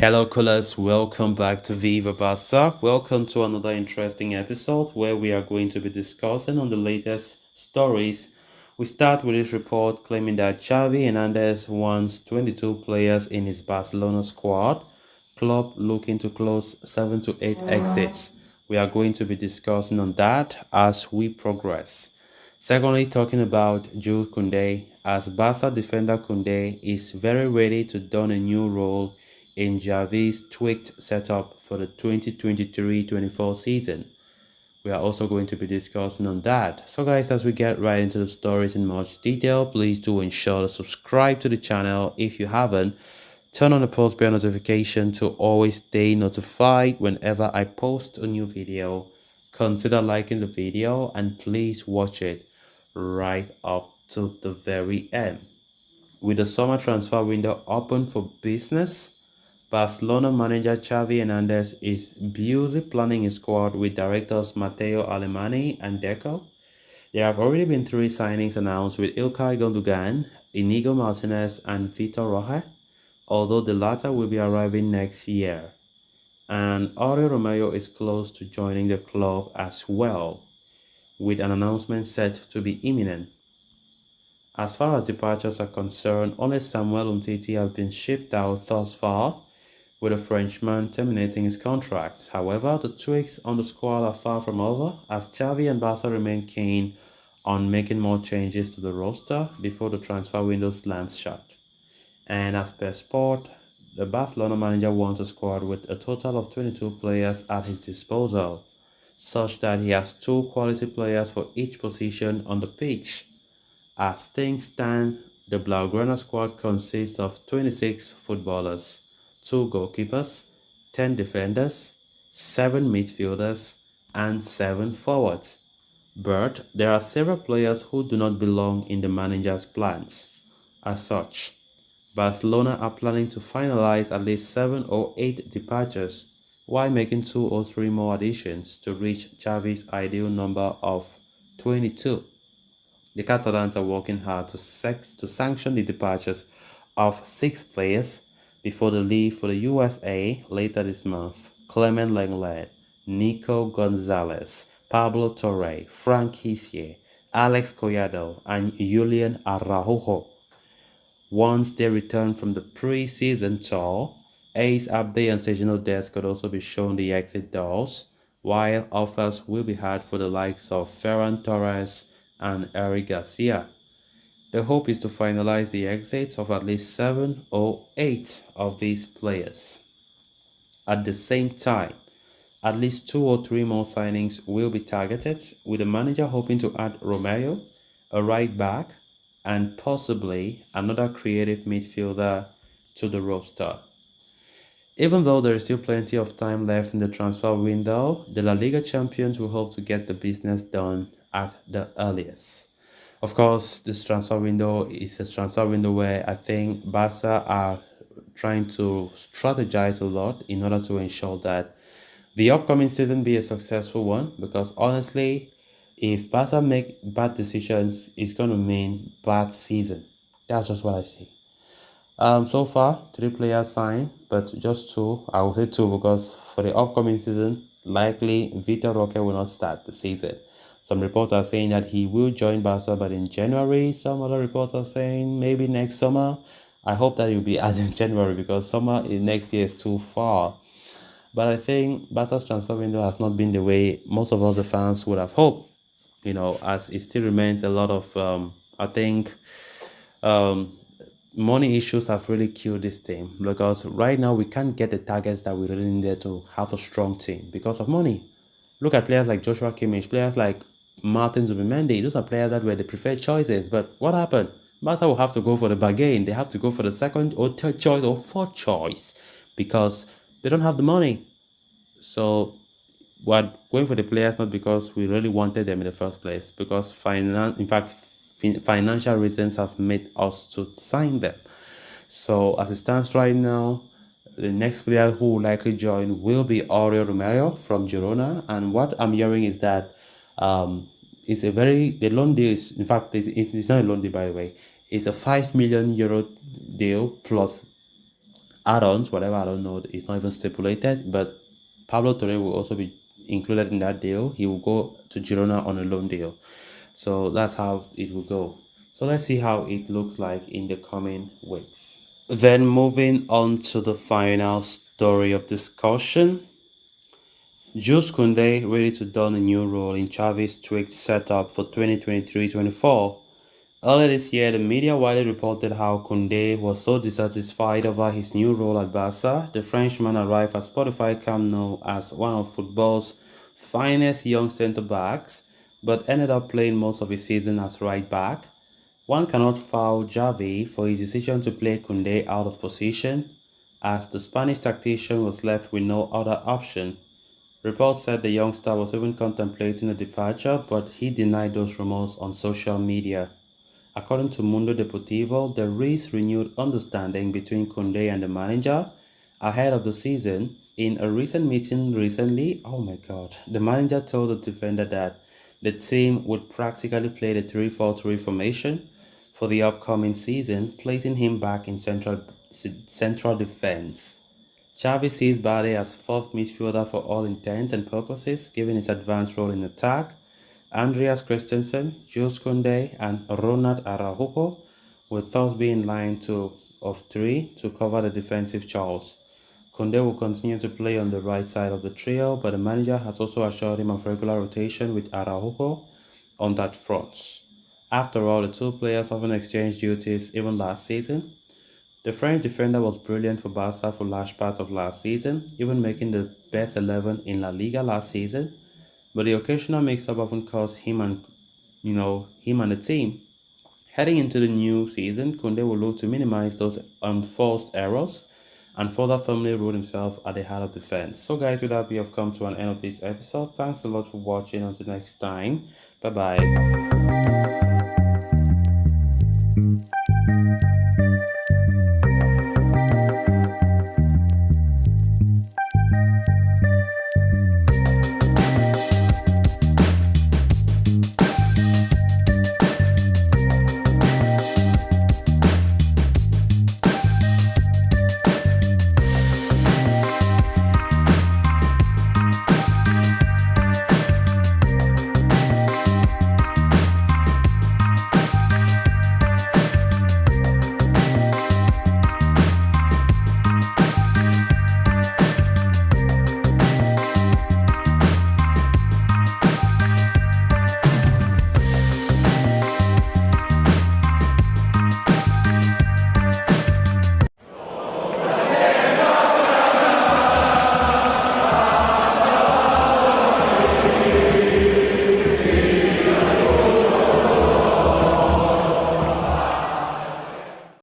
Hello, callers. Welcome back to Viva Barca. Welcome to another interesting episode where we are going to be discussing on the latest stories. We start with this report claiming that Xavi Hernandez wants 22 players in his Barcelona squad. Club looking to close 7 to 8 exits. We are going to be discussing on that as we progress. Secondly, talking about Jules Kounde, as Barca defender Kounde is very ready to don a new role in Xavi's tweaked setup for the 2023-24 season. We are also going to be discussing on that. So guys, as we get right into the stories in much detail, please do ensure to subscribe to the channel if you haven't. Turn on the post bell notification to always stay notified whenever I post a new video. Consider liking the video and please watch it right up to the very end. With the summer transfer window open for business, Barcelona manager Xavi Hernandez is busy planning his squad with directors Matteo Alemany and Deco. There have already been 3 signings announced with Ilkay Gundogan, Inigo Martinez and Vitor Roque, although the latter will be arriving next year. And Aurelio Romeo is close to joining the club as well, with an announcement set to be imminent. As far as departures are concerned, only Samuel Umtiti has been shipped out thus far, with a Frenchman terminating his contract. However, the tweaks on the squad are far from over, as Xavi and Barca remain keen on making more changes to the roster before the transfer window slams shut. And as per Sport, the Barcelona manager wants a squad with a total of 22 players at his disposal, such that he has 2 quality players for each position on the pitch. As things stand, the Blaugrana squad consists of 26 footballers, 2 goalkeepers, 10 defenders, 7 midfielders, and 7 forwards. But there are several players who do not belong in the manager's plans. As such, Barcelona are planning to finalize at least 7 or 8 departures, while making 2 or 3 more additions to reach Xavi's ideal number of 22. The Catalans are working hard to sanction the departures of 6 players before they leave for the USA later this month. Clement Lenglet, Nico Gonzalez, Pablo Torre, Frank Hissier, Alex Collado, and Julian Araujo. Once they return from the pre-season tour, Ace Abde and Sejanil Des could also be shown the exit doors, while offers will be had for the likes of Ferran Torres and Eric Garcia. The hope is to finalize the exits of at least 7 or 8 of these players. At the same time, at least 2 or 3 more signings will be targeted, with the manager hoping to add Romeo, a right back, and possibly another creative midfielder to the roster. Even though there is still plenty of time left in the transfer window, the La Liga champions will hope to get the business done at the earliest. Of course, this transfer window is a transfer window where I think Barca are trying to strategize a lot in order to ensure that the upcoming season be a successful one, because honestly, if Barca make bad decisions, it's going to mean bad season. That's just what I see. So far, 3 players signed, but just 2. I will say 2 because for the upcoming season, likely Vitor Roque will not start the season. Some reports are saying that he will join Barca, but in January. Some other reports are saying maybe next summer. I hope that it will be added in January, because summer in next year is too far. But I think Barca's transfer window has not been the way most of us, the fans, would have hoped. As it still remains a lot of, I think, money issues have really killed this team, because right now we can't get the targets that we really needed to have a strong team because of money. Look at players like Joshua Kimmich, players like Martin Zubimendi. Those are players that were the preferred choices. But what happened? Barca will have to go for the bargain. They have to go for the second or third choice or fourth choice because they don't have the money. So we're going for the players not because we really wanted them in the first place, because financial reasons have made us to sign them. So as it stands right now, the next player who will likely join will be Aurelio Romeo from Girona, and what I'm hearing is that the loan deal is, in fact, it's not a loan deal, by the way. It's a €5 million deal plus add-ons, whatever, I don't know, it's not even stipulated, but Pablo Torre will also be included in that deal. He will go to Girona on a loan deal. So that's how it will go. So let's see how it looks like in the coming weeks. Then moving on to the final story of discussion. Jules Kounde ready to don a new role in Xavi's tweaked setup for 2023-24. Earlier this year, the media widely reported how Kounde was so dissatisfied over his new role at Barca. The Frenchman arrived at Spotify Camp Nou as one of football's finest young centre-backs, but ended up playing most of his season as right back. One cannot foul Xavi for his decision to play Kounde out of position, as the Spanish tactician was left with no other option. Reports said the youngster was even contemplating a departure, but he denied those rumors on social media. According to Mundo Deportivo, there is renewed understanding between Kounde and the manager ahead of the season. In a recent meeting recently, oh my god, the manager told the defender that the team would practically play the 3-4-3 formation for the upcoming season, placing him back in central defense. Xavi sees Bade as fourth midfielder for all intents and purposes, given his advanced role in attack. Andreas Christensen, Jules Kounde, and Ronald Araujo will thus be in line of three to cover the defensive chores. Kounde will continue to play on the right side of the trio, but the manager has also assured him of regular rotation with Araujo on that front. After all, the two players often exchanged duties even last season. The French defender was brilliant for Barca for large parts of last season, even making the best 11 in La Liga last season. But the occasional mix-up often cost him and the team. Heading into the new season, Kounde will look to minimize those unforced errors and further firmly root himself at the heart of defense. So guys, with that, we have come to an end of this episode. Thanks a lot for watching. Until next time, bye bye.